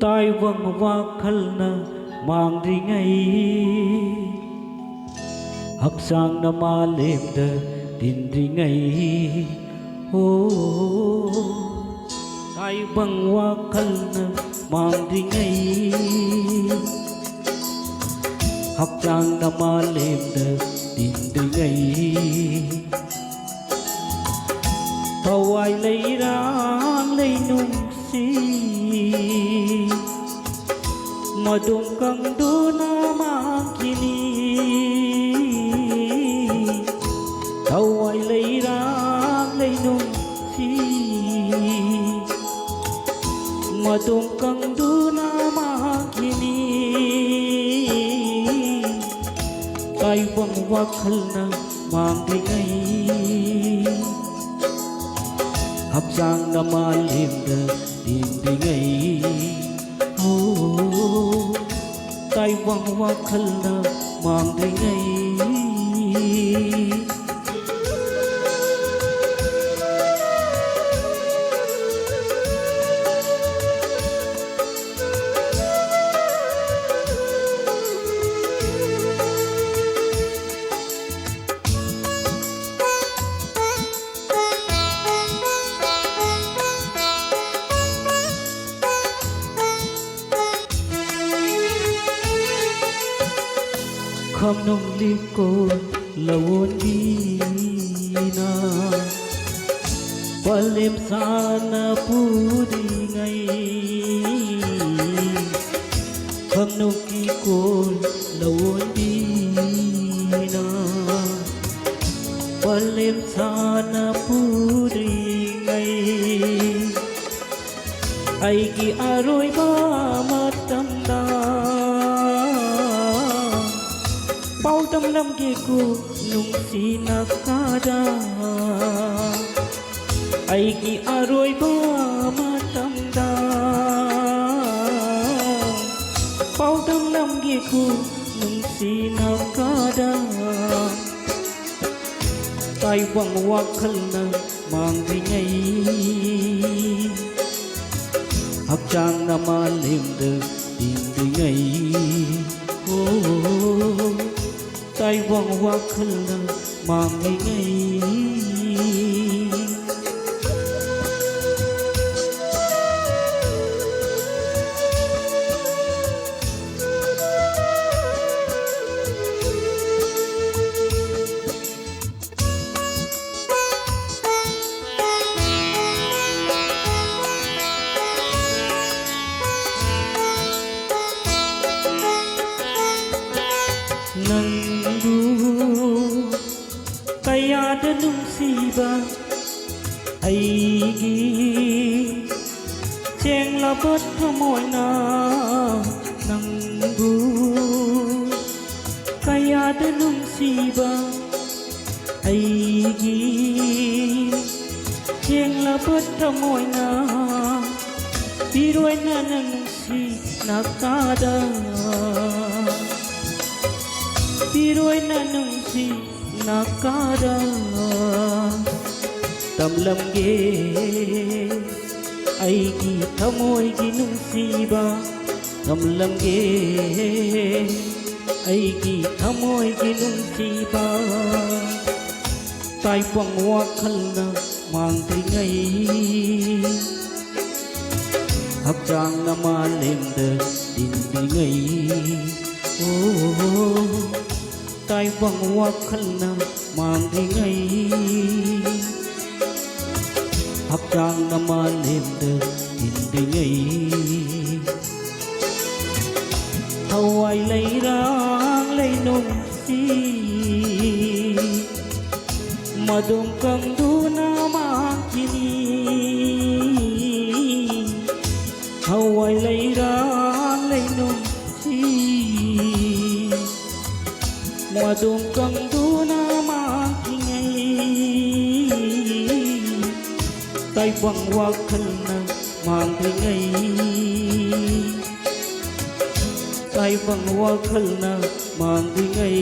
tai vang wakhalna mangringai haksang na malemda dindringai tai vang wakhalna mangringai haksang na malemda dindringai thawai lấy rang lấy nung si mà đông căng đô na mang kini thawai lấy rang lấy nung si mà đông căng đô na mang kini tai vang wakhalna mang dingai haksang na malemda dindringai tai vang wakhalna mangringai kham nông ly cô lawon dina palem sana pudi ngai kham nông ki cô lawon dina palem sana pudi ngai ai ki aroi ba matam da bao tâm lâm kia cô nung si nakada ai ki aroi ba matam da bao tâm lâm kia cô nung si nakada tai vang wakhalna mangringai haksang na malemda dindringai tai vang wakhalna mangringai nandu kayada nungsiba aigi cheng la bớt thamoi na nandu kayada nungsiba aigi cheng la bớt thamoi na piroi na nungsi nakada piroi na nung si nakada tam lam ge ai ki thamoi ki nung si ba tam lam ge ai ki thamoi ki nung si ba tai vang wakhalna mangringai haksang na malemda dindringai tai vang wakhalna mangringai haksang na malemda dindringai thawai lấy rang lấy nung si mà đông căng đô na mang kini thawai lấy rang lấy nung si mà đông căng đô na mang kingai tai vang wakhalna mangringai tai vang wakhalna mangringai